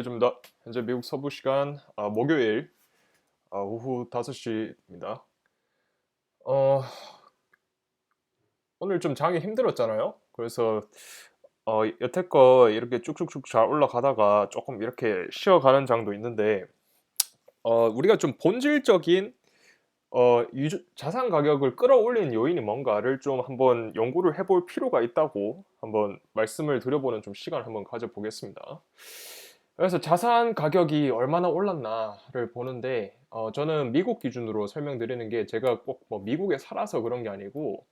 요즘입니다. 현재 미국 서부 시간 목요일 오후 5시입니다. 어, 오늘 좀 장이 힘들었잖아요. 그래서 여태껏 이렇게 쭉쭉쭉 잘 올라가다가 조금 이렇게 쉬어가는 장도 있는데 우리가 좀 본질적인 자산 가격을 끌어올리는 요인이 뭔가를 좀 한번 연구를 해볼 필요가 있다고 한번 말씀을 드려보는 좀 시간을 한번 가져보겠습니다. 그래서 자산 가격이 얼마나 올랐나를 보는데 저는 미국 기준으로 설명드리는 게 제가 꼭 뭐 미국에 살아서 그런 게 아니고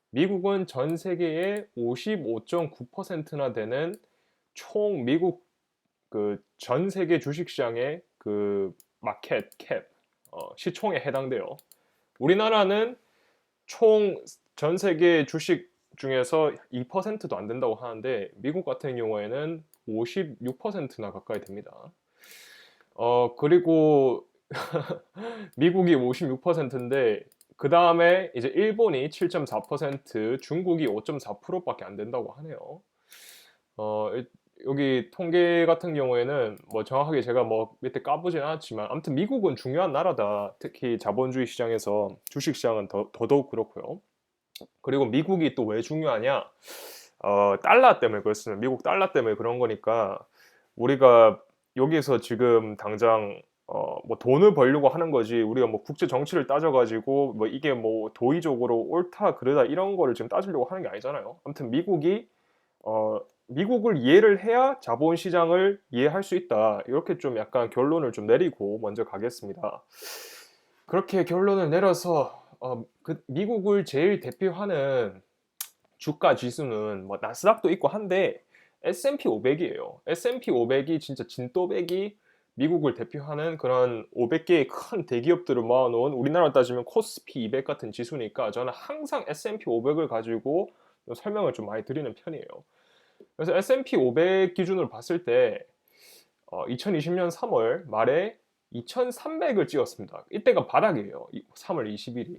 미국은 전 세계의 55.9%나 되는 총 미국 그 전 세계 주식시장의 그 마켓 캡 시총에 해당돼요. 우리나라는 총 전 세계 주식 중에서 2%도 안 된다고 하는데 미국 같은 경우에는 56%나 가까이 됩니다. 그리고 미국이 56%인데 그 다음에 이제 일본이 7.4%, 중국이 5.4%밖에 안 된다고 하네요. 어, 여기 통계 같은 경우에는 뭐 정확하게 제가 뭐 밑에 까보진 않았지만 아무튼 미국은 중요한 나라다. 특히 자본주의 시장에서 주식 시장은 더더욱 그렇고요. 그리고 미국이 또 왜 중요하냐? 달러 때문에 그렇습니다. 미국 달러 때문에 그런 거니까 우리가 여기서 지금 당장 뭐 돈을 벌려고 하는 거지 우리가 뭐 국제 정치를 따져가지고 뭐 이게 뭐 도의적으로 옳다 그르다 이런 거를 지금 따지려고 하는 게 아니잖아요. 아무튼 미국을 이해를 해야 자본시장을 이해할 수 있다. 이렇게 좀 약간 결론을 좀 내리고 먼저 가겠습니다. 그렇게 결론을 내려서 그 미국을 제일 대표하는 주가 지수는 뭐 나스닥도 있고 한데 S&P 500이에요. S&P 500이 진짜 진또배기 미국을 대표하는 그런 500개의 큰 대기업들을 모아놓은 우리나라 따지면 코스피 200 같은 지수니까 저는 항상 S&P 500을 가지고 설명을 좀 많이 드리는 편이에요. 그래서 S&P 500 기준으로 봤을 때 2020년 3월 말에 2300을 찍었습니다. 이때가 바닥이에요. 3월 20일이.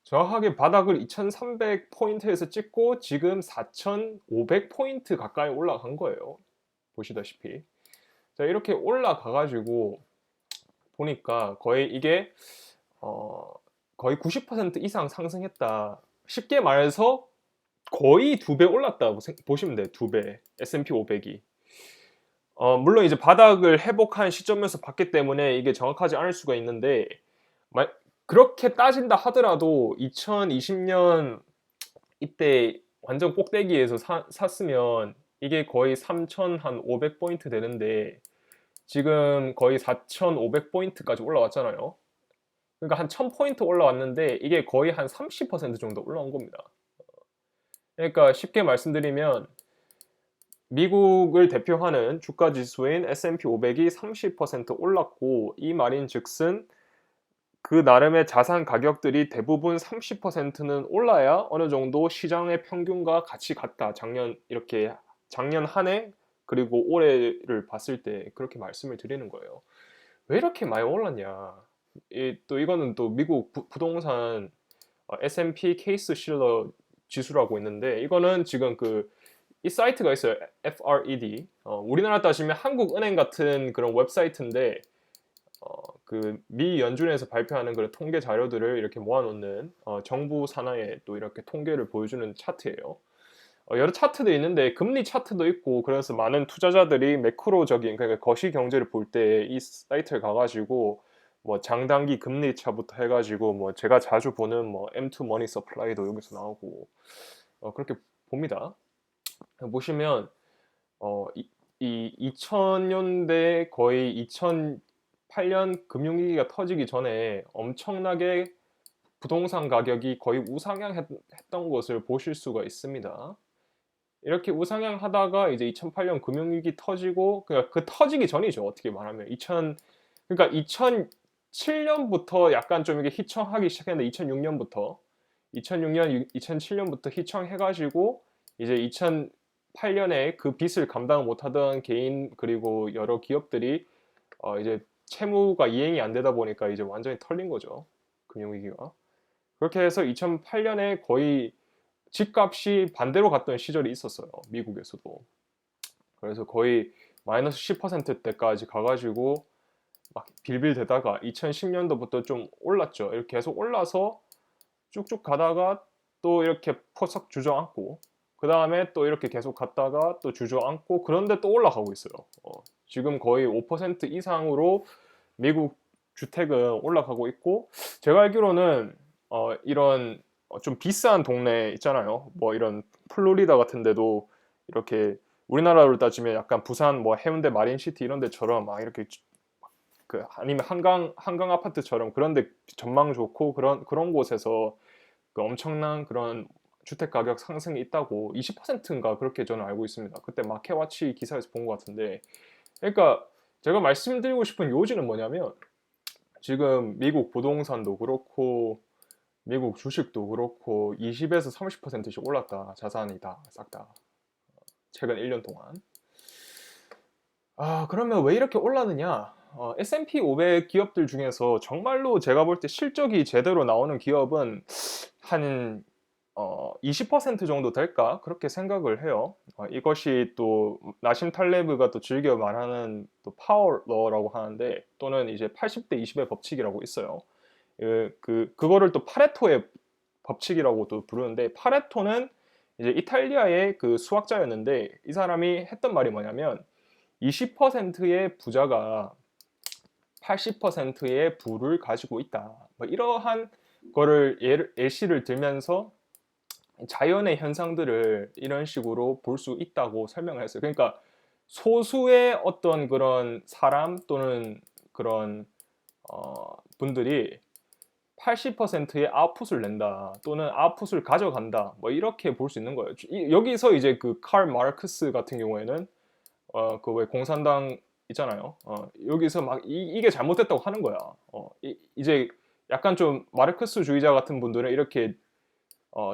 정확하게 바닥을 2300포인트에서 찍고 지금 4500포인트 가까이 올라간 거예요. 보시다시피. 자, 이렇게 올라가가지고 보니까 거의 이게 어, 거의 90% 이상 상승했다. 쉽게 말해서 거의 2배 올랐다고 보시면 돼요. 2배. S&P 500이. 물론 이제 바닥을 회복한 시점에서 봤기 때문에 이게 정확하지 않을 수가 있는데 그렇게 따진다 하더라도 2020년 이때 완전 꼭대기에서 샀으면 이게 거의 3,500포인트 되는데 지금 거의 4,500포인트까지 올라왔잖아요. 그러니까 한 1000포인트 올라왔는데 이게 거의 한 30% 정도 올라온 겁니다. 그러니까 쉽게 말씀드리면 미국을 대표하는 주가 지수인 S&P 500이 30% 올랐고 이 말인즉슨 그 나름의 자산 가격들이 대부분 30%는 올라야 어느 정도 시장의 평균과 같이 같다. 작년 한 해 그리고 올해를 봤을 때 그렇게 말씀을 드리는 거예요. 왜 이렇게 많이 올랐냐? 또 이거는 또 미국 부동산 S&P 케이스 실러 지수라고 있는데 이거는 지금 이 사이트가 있어요. FRED. 우리나라 따지면 한국은행 같은 그런 웹사이트인데 미 연준에서 발표하는 그런 통계 자료들을 이렇게 모아놓는 정부 산하의 또 이렇게 통계를 보여주는 차트예요. 여러 차트도 있는데 금리 차트도 있고 그래서 많은 투자자들이 매크로적인 그러니까 거시 경제를 볼 때 이 사이트에 가가지고 뭐 장단기 금리 차부터 해가지고 뭐 제가 자주 보는 뭐 M2 머니 서플라이도 여기서 나오고 그렇게 봅니다. 보시면 이 2000년대 거의 2008년 금융위기가 터지기 전에 엄청나게 부동산 가격이 거의 우상향했던 것을 보실 수가 있습니다. 이렇게 우상향하다가 이제 2008년 금융위기 터지고 그 터지기 전이죠. 어떻게 말하면 그러니까 2007년부터 약간 좀 이게 휘청하기 시작했는데 2006년 2007년부터 휘청해가지고 이제 2008년에 그 빚을 감당 못하던 개인 그리고 여러 기업들이 이제 채무가 이행이 안 되다 보니까 이제 완전히 털린 거죠. 금융위기가. 그렇게 해서 2008년에 거의 집값이 반대로 갔던 시절이 있었어요. 미국에서도. 그래서 거의 마이너스 10%대까지 가가지고 막 빌빌대다가 2010년도부터 좀 올랐죠. 이렇게 계속 올라서 쭉쭉 가다가 또 이렇게 퍼석 주저앉고 그 다음에 또 이렇게 계속 갔다가 또 주저앉고 그런데 또 올라가고 있어요. 지금 거의 5% 이상으로 미국 주택은 올라가고 있고 제가 알기로는 이런 좀 비싼 동네 있잖아요. 뭐 이런 플로리다 같은 데도 이렇게 우리나라로 따지면 약간 부산 뭐 해운대 마린시티 이런 데처럼 막 이렇게 그 아니면 한강 아파트처럼 그런데 전망 좋고 그런 곳에서 그 엄청난 그런 주택 가격 상승이 있다고 20%인가 그렇게 저는 알고 있습니다. 그때 마켓와치 기사에서 본 것 같은데, 그러니까 제가 말씀드리고 싶은 요지는 뭐냐면 지금 미국 부동산도 그렇고 미국 주식도 그렇고 20에서 30%씩 올랐다. 자산이 다 싹 다 최근 1년 동안. 그러면 왜 이렇게 올랐느냐? S&P 500 기업들 중에서 정말로 제가 볼 때 실적이 제대로 나오는 기업은 한 20% 정도 될까? 그렇게 생각을 해요. 이것이 또 나심 탈레브가 또 즐겨 말하는 또 파워러라고 하는데 또는 이제 80대 20의 법칙이라고 있어요. 그거를 또 파레토의 법칙이라고 또 부르는데 파레토는 이제 이탈리아의 그 수학자였는데 이 사람이 했던 말이 뭐냐면 20%의 부자가 80%의 부를 가지고 있다. 뭐 이러한 거를 예시를 들면서 자연의 현상들을 이런 식으로 볼 수 있다고 설명을 했어요. 그러니까 소수의 어떤 그런 사람 또는 그런 분들이 80%의 아웃풋을 낸다 또는 아웃풋을 가져간다 뭐 이렇게 볼 수 있는 거예요. 여기서 이제 그 칼 마르크스 같은 경우에는 그 왜 공산당 있잖아요. 여기서 막 이게 잘못됐다고 하는 거야. 이제 약간 좀 마르크스주의자 같은 분들은 이렇게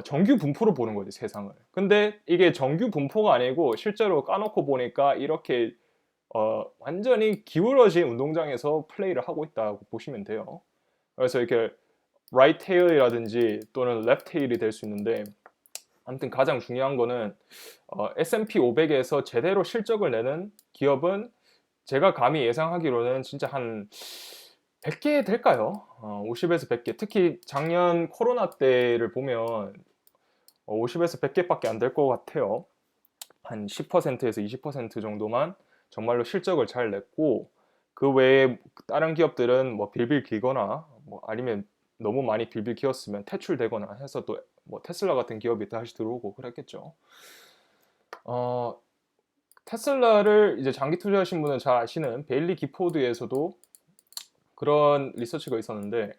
정규 분포로 보는 거지 세상을. 근데 이게 정규 분포가 아니고 실제로 까놓고 보니까 이렇게 완전히 기울어진 운동장에서 플레이를 하고 있다고 보시면 돼요. 그래서 이렇게 right tail이라든지 또는 left tail이 될 수 있는데 아무튼 가장 중요한 거는 S&P 500에서 제대로 실적을 내는 기업은 제가 감히 예상하기로는 진짜 한 100개 될까요? 50에서 100개. 특히 작년 코로나 때를 보면 50에서 100개밖에 안 될 것 같아요. 한 10%에서 20% 정도만 정말로 실적을 잘 냈고 그 외에 다른 기업들은 뭐 빌빌 기거나 뭐 아니면 너무 많이 빌빌 기었으면 퇴출되거나 해서 또 뭐 테슬라 같은 기업이 다시 들어오고 그랬겠죠. 어, 테슬라를 이제 장기 투자하신 분은 잘 아시는 베일리 기포드에서도 그런 리서치가 있었는데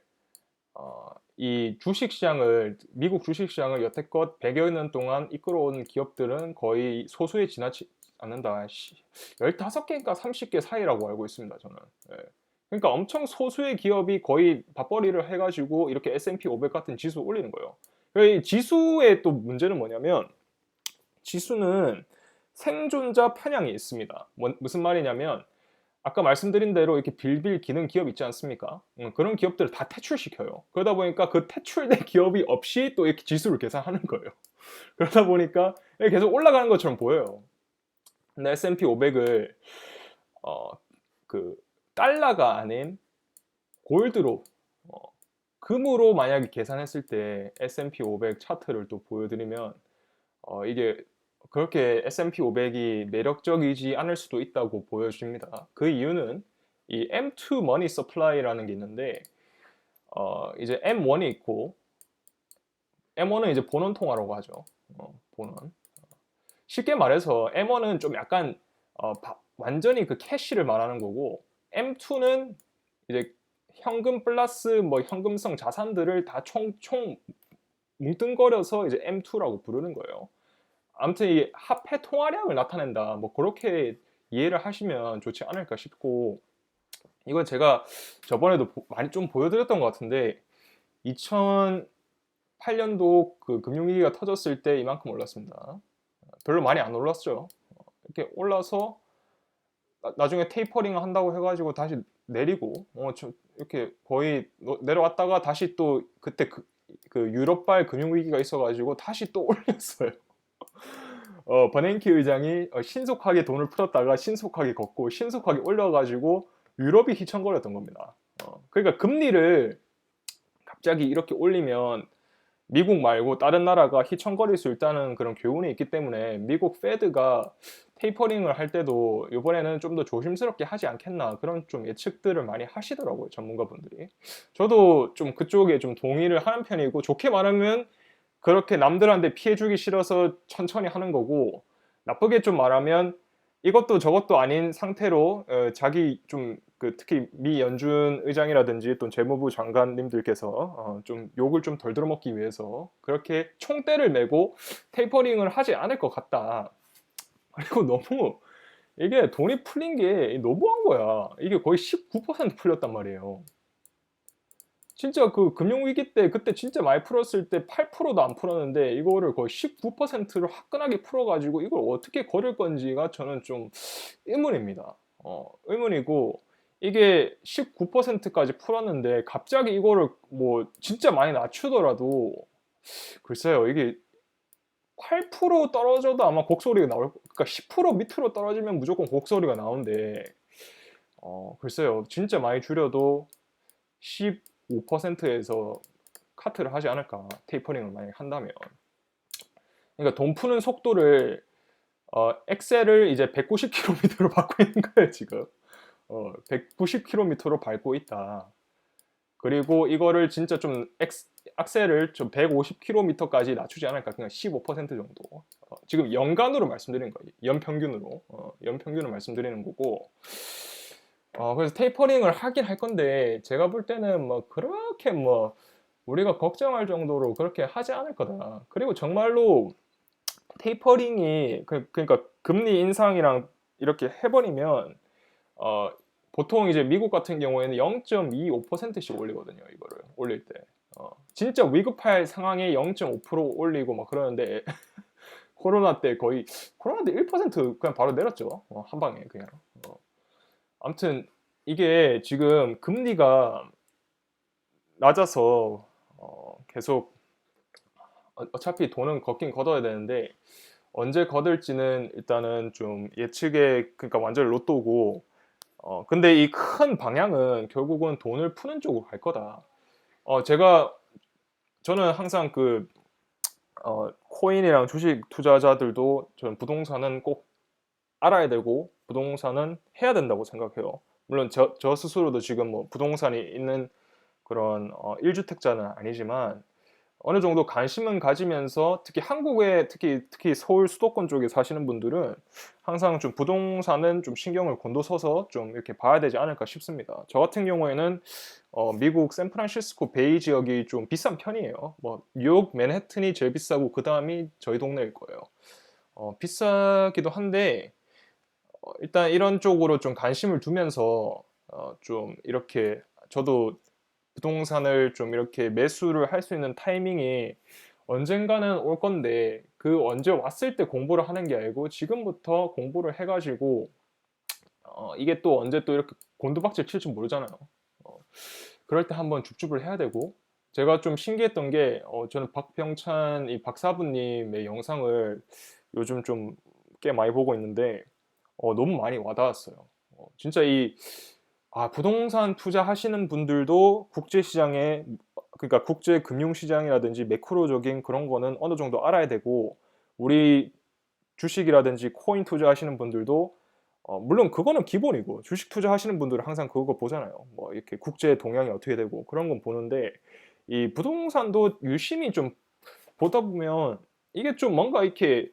이 주식시장을 미국 주식시장을 여태껏 100여 년 동안 이끌어온 기업들은 거의 소수에 지나지 않는다. 15개인가 30개 사이라고 알고 있습니다. 저는. 예. 그러니까 엄청 소수의 기업이 거의 밥벌이를 해가지고 이렇게 S&P 500 같은 지수 올리는 거예요. 이 지수의 또 문제는 뭐냐면 지수는 생존자 편향이 있습니다. 무슨 말이냐면 아까 말씀드린 대로 이렇게 빌빌 기는 기업 있지 않습니까? 그런 기업들을 다 퇴출시켜요. 그러다 보니까 그 퇴출된 기업이 없이 또 이렇게 지수를 계산하는 거예요. 그러다 보니까 계속 올라가는 것처럼 보여요. 근데 S&P 500을 그 달러가 아닌 골드로 금으로 만약에 계산했을 때 S&P 500 차트를 또 보여드리면 이게 그렇게 S&P 500이 매력적이지 않을 수도 있다고 보여집니다. 그 이유는 이 M2 Money Supply라는 게 있는데 이제 M1이 있고 M1은 이제 본원 통화라고 하죠. 본원. 쉽게 말해서 M1은 좀 약간 완전히 그 캐시를 말하는 거고 M2는 이제 현금 플러스 뭐 현금성 자산들을 다 총 뭉뚱거려서 이제 M2라고 부르는 거예요. 아무튼 이 화폐 통화량을 나타낸다. 뭐 그렇게 이해를 하시면 좋지 않을까 싶고 이건 제가 저번에도 많이 좀 보여드렸던 것 같은데 2008년도 그 금융위기가 터졌을 때 이만큼 올랐습니다. 별로 많이 안 올랐죠. 이렇게 올라서 나중에 테이퍼링 한다고 해가지고 다시 내리고 이렇게 거의 내려왔다가 다시 또 그때 그 유럽발 금융위기가 있어가지고 다시 또 올렸어요. 버냉키 의장이 신속하게 돈을 풀었다가 신속하게 걷고 신속하게 올려가지고 유럽이 휘청거렸던 겁니다. 그러니까 금리를 갑자기 이렇게 올리면 미국 말고 다른 나라가 휘청거릴 수 있다는 그런 교훈이 있기 때문에 미국 페드가 테이퍼링을 할 때도 이번에는 좀 더 조심스럽게 하지 않겠나 그런 좀 예측들을 많이 하시더라고요, 전문가분들이. 저도 좀 그쪽에 좀 동의를 하는 편이고, 좋게 말하면 그렇게 남들한테 피해 주기 싫어서 천천히 하는 거고, 나쁘게 좀 말하면 이것도 저것도 아닌 상태로 자기 좀 특히 미 연준 의장이라든지 또 재무부 장관님들께서 좀 욕을 좀 덜 들어먹기 위해서 그렇게 총대를 메고 테이퍼링을 하지 않을 것 같다. 그리고 너무 이게 돈이 풀린 게 너무한 거야. 이게 거의 19% 풀렸단 말이에요. 진짜 그 금융위기 때 그때 진짜 많이 풀었을 때 8%도 안 풀었는데 이거를 거의 19%를 화끈하게 풀어가지고 이걸 어떻게 거를 건지가 저는 좀 의문입니다. 의문이고, 이게 19%까지 풀었는데 갑자기 이거를 뭐 진짜 많이 낮추더라도 글쎄요, 이게 8% 떨어져도 아마 곡소리가 나올, 그러니까 10% 밑으로 떨어지면 무조건 곡소리가 나오는데 글쎄요, 진짜 많이 줄여도 15%에서 카트를 하지 않을까, 테이퍼링을 만약 한다면. 그러니까 돈 푸는 속도를 엑셀을 이제 190km로 밟고 있는 거예요 지금. 190km로 밟고 있다. 그리고 이거를 진짜 좀 악셀을 좀 150km까지 낮추지 않을까, 그냥 15% 정도. 지금 연간으로 말씀드리는 거예요. 연평균으로. 연평균을 말씀드리는 거고. 그래서 테이퍼링을 하긴 할 건데 제가 볼 때는 뭐 그렇게 뭐 우리가 걱정할 정도로 그렇게 하지 않을 거다. 그리고 정말로 테이퍼링이 그러니까 금리 인상이랑 이렇게 해버리면 보통 이제 미국 같은 경우에는 0.25%씩 올리거든요. 이거를 올릴 때 진짜 위급할 상황에 0.5% 올리고 막 그러는데 코로나 때 거의, 코로나 때 1% 그냥 바로 내렸죠. 한 방에 그냥. 아무튼 이게 지금 금리가 낮아서 계속 어차피 돈은 걷긴 걷어야 되는데 언제 걷을지는 일단은 좀 예측에, 그러니까 완전 로또고, 근데 이 큰 방향은 결국은 돈을 푸는 쪽으로 갈 거다. 저는 항상 코인이랑 주식 투자자들도 저는 부동산은 꼭 알아야 되고 부동산은 해야 된다고 생각해요. 물론 저 스스로도 지금 뭐 부동산이 있는 그런 1주택자는 아니지만 어느 정도 관심은 가지면서, 특히 한국에 특히 서울 수도권 쪽에 사시는 분들은 항상 좀 부동산은 좀 신경을 곤두서서 좀 이렇게 봐야 되지 않을까 싶습니다. 저 같은 경우에는 미국 샌프란시스코 베이 지역이 좀 비싼 편이에요. 뭐 뉴욕 맨해튼이 제일 비싸고 그 다음이 저희 동네일 거예요. 비싸기도 한데 일단 이런 쪽으로 좀 관심을 두면서 좀 이렇게 저도 부동산을 좀 이렇게 매수를 할 수 있는 타이밍이 언젠가는 올 건데, 그 언제 왔을 때 공부를 하는 게 아니고 지금부터 공부를 해가지고 이게 또 언제 또 이렇게 곤두박질 칠지 모르잖아요. 그럴 때 한번 줍줍을 해야 되고, 제가 좀 신기했던 게 저는 박병찬 이 박사부님의 영상을 요즘 좀 꽤 많이 보고 있는데 너무 많이 와닿았어요. 진짜 부동산 투자하시는 분들도 국제시장에, 그러니까 국제 금융시장이라든지 매크로적인 그런 거는 어느 정도 알아야 되고, 우리 주식이라든지 코인 투자하시는 분들도 물론 그거는 기본이고, 주식 투자하시는 분들은 항상 그거 보잖아요. 뭐 이렇게 국제 동향이 어떻게 되고 그런 건 보는데, 이 부동산도 유심히 좀 보다 보면 이게 좀 뭔가 이렇게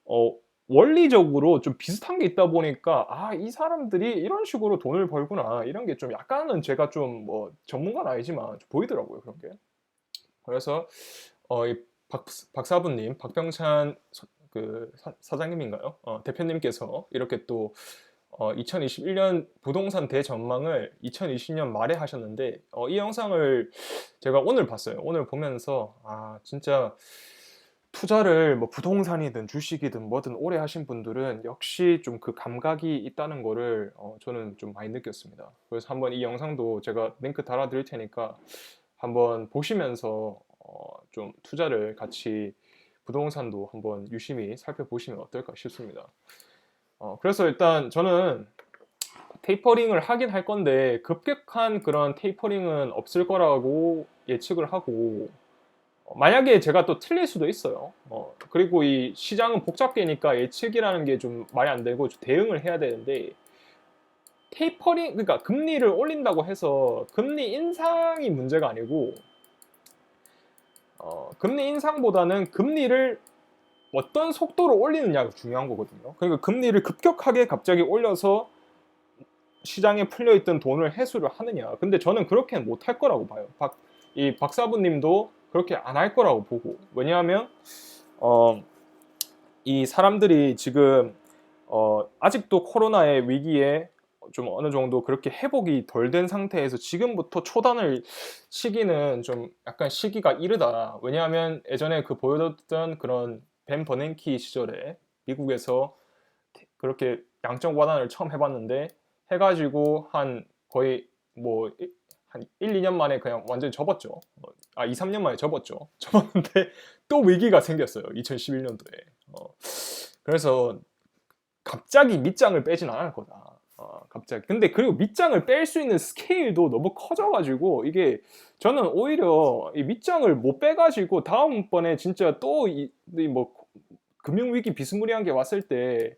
어 원리적으로 좀 비슷한 게 있다 보니까 '아, 이 사람들이 이런 식으로 돈을 벌구나.' 이런 게 좀 약간은 제가 좀 뭐 전문가는 아니지만 좀 보이더라고요, 그런 게. 그래서 이 박사부님, 박병찬 사장님인가요? 대표님께서 이렇게 또 2021년 부동산 대전망을 2020년 말에 하셨는데, 이 영상을 제가 오늘 봤어요. 오늘 보면서 진짜 투자를 뭐 부동산이든 주식이든 뭐든 오래 하신 분들은 역시 좀 그 감각이 있다는 거를 저는 좀 많이 느꼈습니다. 그래서 한번 이 영상도 제가 링크 달아 드릴 테니까 한번 보시면서 좀 투자를 같이 부동산도 한번 유심히 살펴보시면 어떨까 싶습니다. 그래서 일단 저는 테이퍼링을 하긴 할 건데 급격한 그런 테이퍼링은 없을 거라고 예측을 하고, 만약에 제가 또 틀릴 수도 있어요. 그리고 이 시장은 복잡계니까 예측이라는 게 좀 말이 안 되고 좀 대응을 해야 되는데, 테이퍼링, 그러니까 금리를 올린다고 해서 금리 인상이 문제가 아니고, 금리 인상보다는 금리를 어떤 속도로 올리느냐가 중요한 거거든요. 그러니까 금리를 급격하게 갑자기 올려서 시장에 풀려있던 돈을 회수를 하느냐. 근데 저는 그렇게는 못할 거라고 봐요. 이 박사부님도 그렇게 안 할 거라고 보고. 왜냐하면 이 사람들이 지금 아직도 코로나의 위기에 좀 어느 정도 그렇게 회복이 덜 된 상태에서 지금부터 초단을 치기는 좀 약간 시기가 이르다. 왜냐하면 예전에 그 보여줬던 그런 벤 버냉키 시절에 미국에서 그렇게 양적 완화를 처음 해봤는데, 해가지고 한 거의 뭐 한 1, 2년 만에 그냥 완전히 접었죠. 2, 3년 만에 접었죠. 접었는데 또 위기가 생겼어요. 2011년도에. 그래서 갑자기 밑장을 빼진 않을 거다. 갑자기. 근데 그리고 밑장을 뺄 수 있는 스케일도 너무 커져가지고, 이게 저는 오히려 이 밑장을 못 빼가지고 다음번에 진짜 또 뭐 금융위기 비스무리한 게 왔을 때,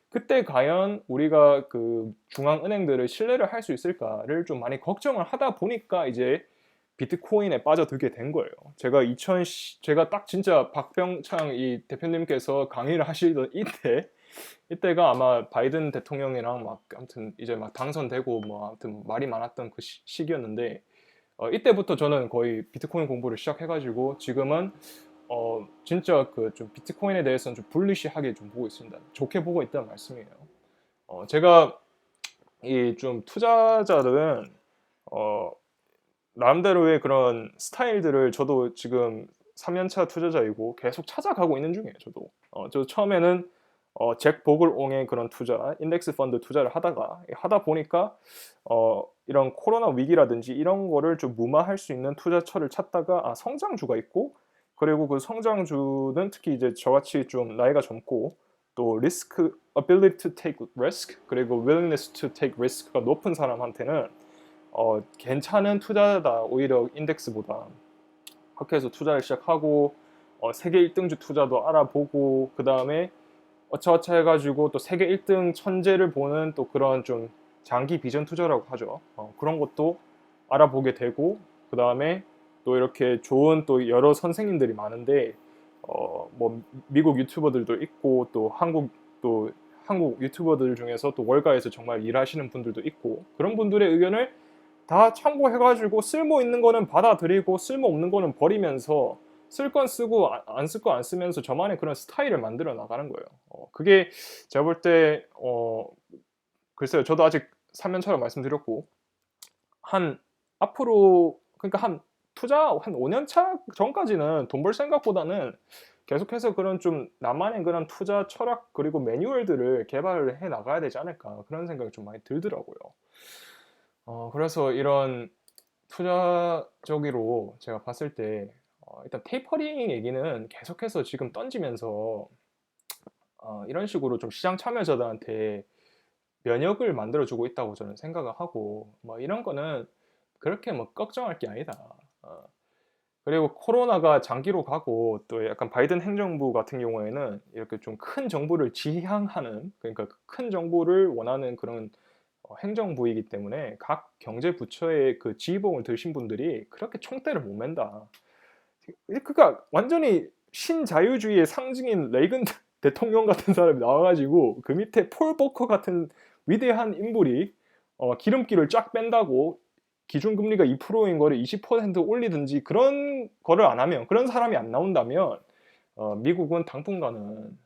그때 과연 우리가 그 중앙은행들을 신뢰를 할 수 있을까를 좀 많이 걱정을 하다 보니까 이제 비트코인에 빠져들게 된 거예요. 제가 딱 진짜 박병창 이 대표님께서 강의를 하시던 이때가 아마 바이든 대통령이랑 막 아무튼 이제 막 당선되고 뭐 아무튼 말이 많았던 그 시기였는데, 이때부터 저는 거의 비트코인 공부를 시작해가지고 지금은 진짜 그 좀 비트코인에 대해서는 좀 불리시하게 좀 보고 있습니다. 좋게 보고 있다는 말씀이에요. 제가 이 좀 투자자들은 나름대로의 그런 스타일들을 저도 지금 3년차 투자자이고 계속 찾아가고 있는 중이에요. 저 처음에는 잭 보글옹의 그런 투자, 인덱스 펀드 투자를 하다 보니까 이런 코로나 위기라든지 이런 거를 좀 무마할 수 있는 투자처를 찾다가 성장주가 있고, 그리고 그 성장주는 특히 이제 저같이 좀 나이가 젊고 또 리스크, ability to take risk, 그리고 willingness to take risk가 높은 사람한테는 괜찮은 투자다. 오히려 인덱스보다. 그렇게 해서 투자를 시작하고 세계 1등주 투자도 알아보고, 그 다음에 어차어차 해가지고 또 세계 1등 천재를 보는 또 그런 좀 장기 비전 투자라고 하죠. 그런 것도 알아보게 되고, 그 다음에 또 이렇게 좋은 또 여러 선생님들이 많은데, 뭐 미국 유튜버들도 있고 또 한국 유튜버들 중에서 또 월가에서 정말 일하시는 분들도 있고, 그런 분들의 의견을 다 참고해가지고 쓸모 있는 거는 받아들이고 쓸모 없는 거는 버리면서 쓸 건 쓰고 안 쓸 거 안 쓰면서 저만의 그런 스타일을 만들어 나가는 거예요. 그게 제가 볼 때 글쎄요, 저도 아직 3년차라고 말씀드렸고, 앞으로 그러니까 한 5년 차 전까지는 돈 벌 생각보다는 계속해서 그런 좀 나만의 그런 투자 철학 그리고 매뉴얼들을 개발을 해 나가야 되지 않을까, 그런 생각이 좀 많이 들더라고요. 그래서 이런 투자적으로 제가 봤을 때 일단 테이퍼링 얘기는 계속해서 지금 던지면서 이런 식으로 좀 시장 참여자들한테 면역을 만들어주고 있다고 저는 생각을 하고, 뭐 이런 거는 그렇게 뭐 걱정할 게 아니다. 그리고 코로나가 장기로 가고 또 약간 바이든 행정부 같은 경우에는 이렇게 좀 큰 정부를 지향하는, 그러니까 큰 정부를 원하는 그런 행정부이기 때문에 각 경제 부처의 그 지휘봉을 드신 분들이 그렇게 총대를 못 맨다. 그러니까 완전히 신자유주의의 상징인 레이건 대통령 같은 사람이 나와가지고 그 밑에 폴 보커 같은 위대한 인물이 기름기를 쫙 뺀다고 기준금리가 2%인 거를 20% 올리든지 그런 거를 안 하면, 그런 사람이 안 나온다면 미국은 당분간은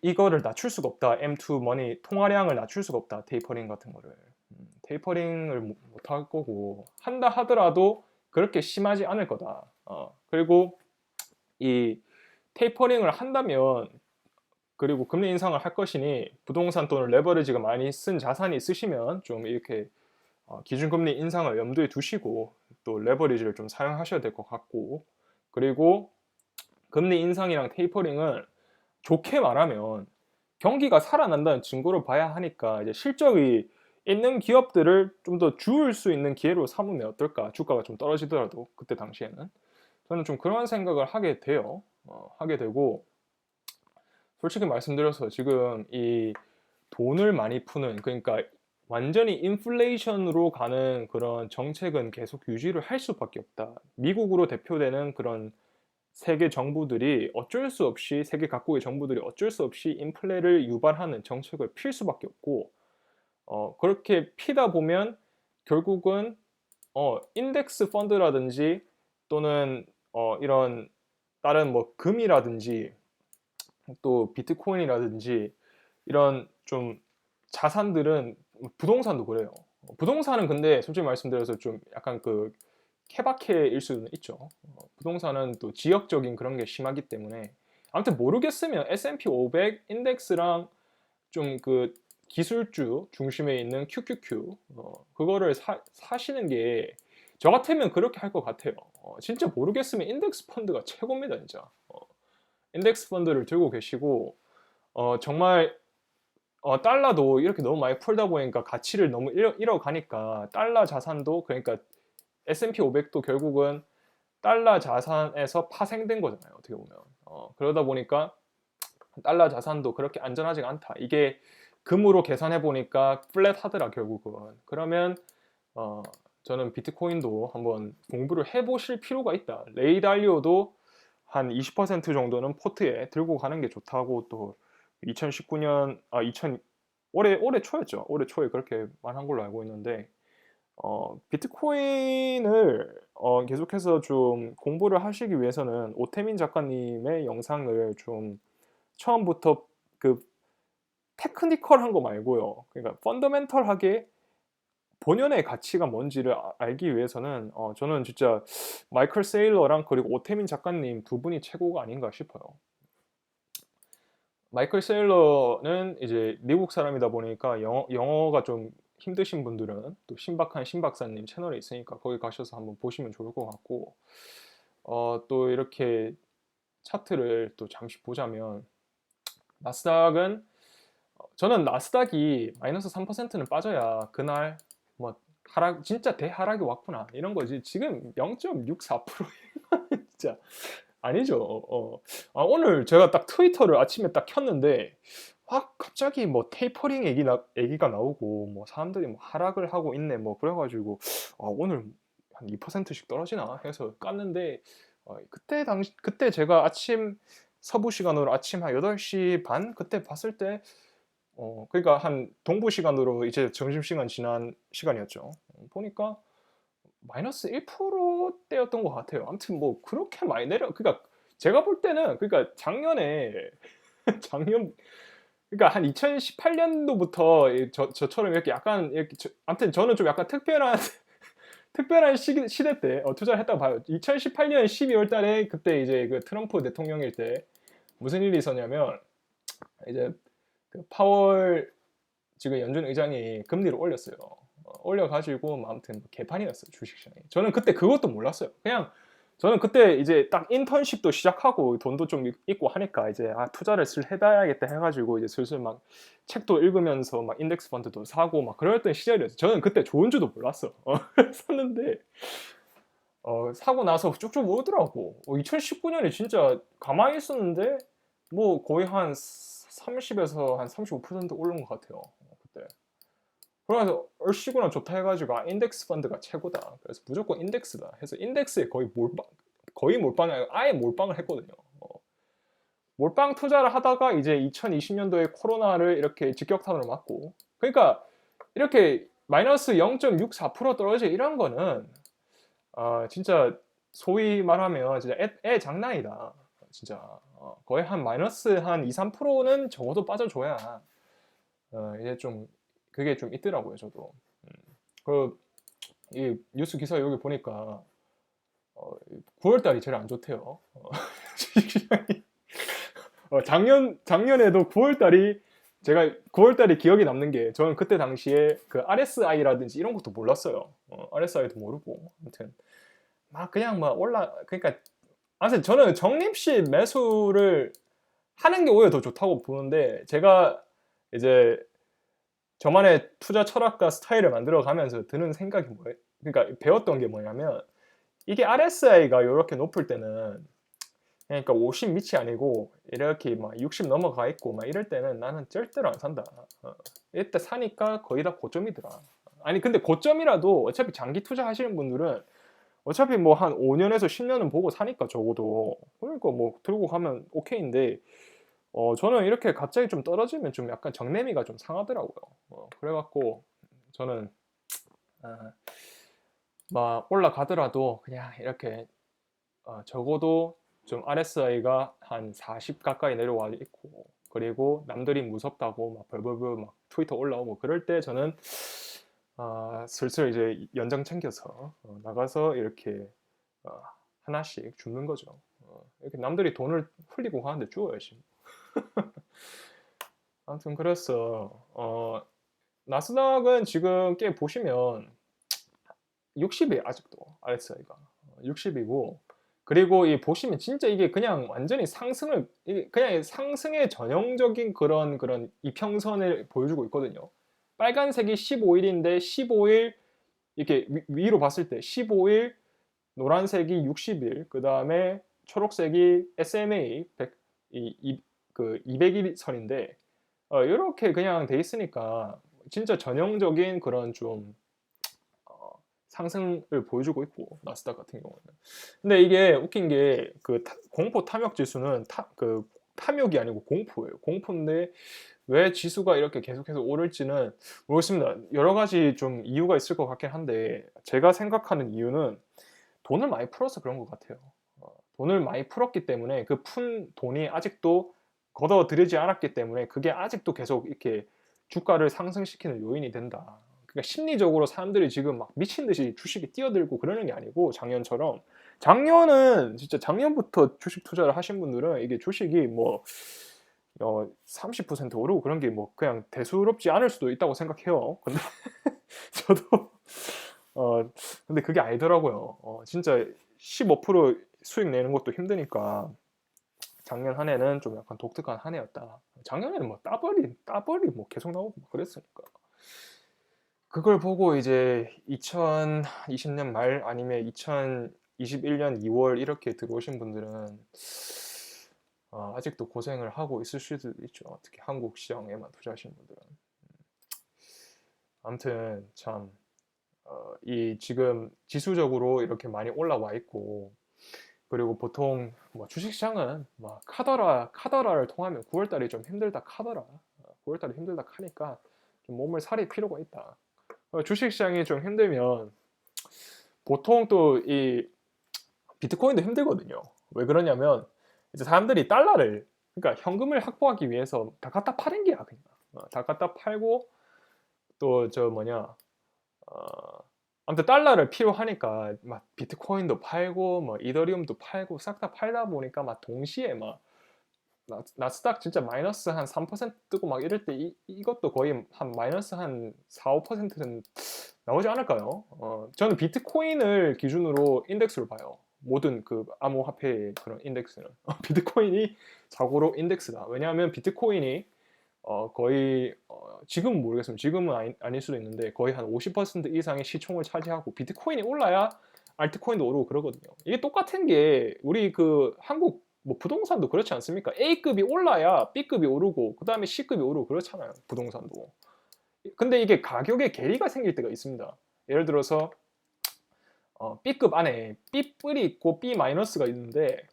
이거를 낮출 수가 없다. M2 머니 통화량을 낮출 수가 없다. 테이퍼링 같은 거를. 테이퍼링을 못 할 거고, 한다 하더라도 그렇게 심하지 않을 거다. 그리고 이 테이퍼링을 한다면, 그리고 금리 인상을 할 것이니 부동산 또는 레버리지가 많이 쓴 자산이 있으시면 좀 이렇게 기준금리 인상을 염두에 두시고 또 레버리지를 좀 사용하셔야 될 것 같고, 그리고 금리 인상이랑 테이퍼링은 좋게 말하면 경기가 살아난다는 증거를 봐야 하니까 이제 실적이 있는 기업들을 좀 더 주울 수 있는 기회로 삼으면 어떨까? 주가가 좀 떨어지더라도 그때 당시에는 저는 좀 그런 생각을 하게 돼요. 하게 되고 솔직히 말씀드려서 지금 이 돈을 많이 푸는 그러니까 완전히 인플레이션으로 가는 그런 정책은 계속 유지를 할 수밖에 없다. 미국으로 대표되는 그런 세계 정부들이 어쩔 수 없이 세계 각국의 정부들이 어쩔 수 없이 인플레를 유발하는 정책을 필 수밖에 없고 그렇게 피다 보면 결국은 인덱스 펀드라든지 또는 이런 다른 뭐 금이라든지 또 비트코인이라든지 이런 좀 자산들은 부동산도 그래요. 부동산은 근데 솔직히 말씀드려서 좀 약간 그 케바케일 수는 있죠. 부동산은 또 지역적인 그런 게 심하기 때문에 아무튼 모르겠으면 S&P 500 인덱스랑 좀 그 기술주 중심에 있는 QQQ 그거를 사시는 게 저 같으면 그렇게 할 것 같아요. 진짜 모르겠으면 인덱스 펀드가 최고입니다, 진짜. 인덱스 펀드를 들고 계시고 정말 달러도 이렇게 너무 많이 풀다 보니까 가치를 너무 잃어가니까 달러 자산도 그러니까 S&P 500도 결국은 달러 자산에서 파생된 거잖아요. 어떻게 보면 그러다 보니까 달러 자산도 그렇게 안전하지가 않다. 이게 금으로 계산해 보니까 플랫하더라 결국은. 그러면 저는 비트코인도 한번 공부를 해보실 필요가 있다. 레이 달리오도 한 20% 정도는 포트에 들고 가는 게 좋다고 또 2019년 2000 올해 초였죠. 올해 초에 그렇게 말한 걸로 알고 있는데 비트코인을 계속해서 좀 공부를 하시기 위해서는 오태민 작가님의 영상을 좀 처음부터 그 테크니컬한 거 말고요. 그러니까 펀더멘털하게 본연의 가치가 뭔지를 알기 위해서는 저는 진짜 마이클 세일러랑 그리고 오태민 작가님 두 분이 최고가 아닌가 싶어요. 마이클 세일러는 이제 미국 사람이다 보니까 영어가 좀 힘드신 분들은 또 신박한 신박사님 채널에 있으니까 거기 가셔서 한번 보시면 좋을 것 같고 또 이렇게 차트를 또 잠시 보자면 나스닥은 저는 나스닥이 마이너스 3%는 빠져야 그날 뭐 하락 진짜 대하락이 왔구나 이런 거지 지금 0.64% 진짜 아니죠. 오늘 제가 딱 트위터를 아침에 딱 켰는데 확 갑자기 뭐 테이퍼링 얘기가 나오고 뭐 사람들이 뭐 하락을 하고 있네 뭐 그래가지고 오늘 한 2%씩 떨어지나 해서 깠는데 그때 제가 아침 서부 시간으로 아침 한 8시 반 그때 봤을 때 그러니까 한 동부 시간으로 이제 점심시간 지난 시간이었죠. 보니까 마이너스 1%대였던 것 같아요. 아무튼 뭐 그렇게 많이 그러니까 제가 볼 때는 그러니까 작년에 작년 그러니까 한 2018년도부터 저처럼 이렇게 약간 이렇게 아무튼 저는 좀 약간 특별한 특별한 시대 때 투자를 했다고 봐요. 2018년 12월 달에 그때 이제 그 트럼프 대통령일 때 무슨 일이 있었냐면 이제 그 파월 지금 연준 의장이 금리를 올렸어요. 올려가지고 뭐 아무튼 개판이었어요 주식시장이. 저는 그때 그것도 몰랐어요. 그냥 저는 그때 이제 딱 인턴십도 시작하고 돈도 좀 있고 하니까 이제 투자를 해봐야겠다 해가지고 이제 슬슬 막 책도 읽으면서 막 인덱스 펀드도 사고 막 그랬던 시절이었어요. 저는 그때 좋은 줄도 몰랐어. 샀는데 사고 나서 쭉쭉 오르더라고. 2019년에 진짜 가만히 있었는데 뭐 거의 한 30에서 한 35% 오른 것 같아요. 그때. 그래서 얼씨구나 좋다 해가지고 인덱스 펀드가 최고다. 그래서 무조건 인덱스다 해서 인덱스에 거의 몰빵이 아니고 아예 몰빵을 했거든요. 몰빵 투자를 하다가 이제 2020년도에 코로나를 이렇게 직격탄으로 맞고 그러니까 이렇게 마이너스 0.64% 떨어져 이런 거는 진짜 소위 말하면 진짜 애 장난이다. 진짜 거의 한 마이너스 한 2, 3%는 적어도 빠져줘야 이제 좀 그게 좀 있더라고요 저도. 이 뉴스 기사 여기 보니까 9월 달이 제일 안 좋대요. 작년에도 9월 달이 제가 9월 달이 기억이 남는 게 저는 그때 당시에 그 RSI라든지 이런 것도 몰랐어요. RSI도 모르고 아무튼 막 그냥 막 그러니까 아무튼 저는 적립식 매수를 하는 게 오히려 더 좋다고 보는데, 제가 이제 저만의 투자 철학과 스타일을 만들어 가면서 드는 생각이 뭐예요? 그러니까 배웠던 게 뭐냐면, 이게 RSI가 요렇게 높을 때는, 그러니까 50 밑이 아니고 이렇게 막 60 넘어가 있고 막 이럴 때는 나는 절대로 안 산다. 이때 사니까 거의 다 고점이더라. 아니 근데 고점이라도 어차피 장기 투자하시는 분들은 어차피 뭐 한 5년에서 10년은 보고 사니까 적어도, 그러니까 뭐 들고 가면 오케이인데, 저는 이렇게 갑자기 좀 떨어지면 좀 약간 정내미가 좀 상하더라고요. 그래갖고 저는 아, 막 올라가더라도 그냥 이렇게 적어도 좀 RSI가 한 40 가까이 내려와 있고, 그리고 남들이 무섭다고 막 벌벌벌 막 트위터 올라오고 그럴 때 저는 슬슬 이제 연장 챙겨서 나가서 이렇게 어, 하나씩 줍는 거죠. 이렇게 남들이 돈을 흘리고 가는데 주워야지. 아무튼 그래서 나스닥은 지금 꽤 보시면 60이에요 아직도 RSI가 60이고, 그리고 이 보시면 진짜 이게 그냥 완전히 상승을, 그냥 상승의 전형적인 그런 이평선을 보여주고 있거든요. 빨간색이 15일인데 15일 이렇게 위로 봤을 때 15일, 노란색이 60일, 그 다음에 초록색이 SMA 100, 그 200일 선인데, 이렇게 그냥 돼 있으니까 진짜 전형적인 그런 좀 상승을 보여주고 있고, 나스닥 같은 경우는. 근데 이게 웃긴 게 그 공포 탐욕 지수는 그 탐욕이 아니고 공포예요. 공포인데 왜 지수가 이렇게 계속해서 오를지는 모르겠습니다. 여러 가지 좀 이유가 있을 것 같긴 한데, 제가 생각하는 이유는 돈을 많이 풀어서 그런 것 같아요. 돈을 많이 풀었기 때문에 그 푼 돈이 아직도 걷어들이지 않았기 때문에 그게 아직도 계속 이렇게 주가를 상승시키는 요인이 된다. 그러니까 심리적으로 사람들이 지금 막 미친 듯이 주식이 뛰어들고 그러는 게 아니고, 작년처럼, 작년은 진짜 작년부터 주식 투자를 하신 분들은 이게 주식이 뭐 30% 오르고 그런 게 뭐 그냥 대수롭지 않을 수도 있다고 생각해요. 근데 저도 어 근데 그게 아니더라고요. 진짜 15% 수익 내는 것도 힘드니까 작년 한 해는 좀 약간 독특한 한 해였다. 작년에는 뭐 따벌이 뭐 계속 나오고 막 그랬으니까. 그걸 보고 이제 2020년 말 아니면 2021년 2월 이렇게 들어오신 분들은 아직도 고생을 하고 있을 수도 있죠. 특히 한국 시장에만 투자하시는 분들은. 아무튼 참 이 지금 지수적으로 이렇게 많이 올라와 있고, 그리고 보통 뭐 주식시장은 뭐 카더라를 통하면 9월달이 좀 힘들다 카더라. 9월달이 힘들다 카니까 좀 몸을 사릴 필요가 있다. 주식시장이 좀 힘들면 보통 또 이 비트코인도 힘들거든요. 왜 그러냐면 이제 사람들이 달러를, 그러니까 현금을 확보하기 위해서 다 갖다 파는 게야 그냥. 다 갖다 팔고, 또 저 뭐냐, 어, 아무튼 달러를 필요하니까 막 비트코인도 팔고 뭐 이더리움도 팔고 싹 다 팔다 보니까 막 동시에 막 나스닥 진짜 마이너스 한 3% 뜨고 막 이럴 때 이것도 거의 한 마이너스 한 4, 5%는 나오지 않을까요? 저는 비트코인을 기준으로 인덱스를 봐요. 모든 그 암호화폐의 그런 인덱스는 비트코인이 자고로 인덱스다. 왜냐하면 비트코인이 거의 지금은 모르겠습니다. 지금은 아닐 수도 있는데 거의 한 50% 이상의 시총을 차지하고, 비트코인이 올라야 알트코인도 오르고 그러거든요. 이게 똑같은 게 우리 그 한국 뭐 부동산도 그렇지 않습니까? A급이 올라야 B급이 오르고 그 다음에 C급이 오르고 그렇잖아요. 부동산도. 근데 이게 가격에 괴리가 생길 때가 있습니다. 예를 들어서 B급 안에 B뿔이 있고 B 마이너스가 있는데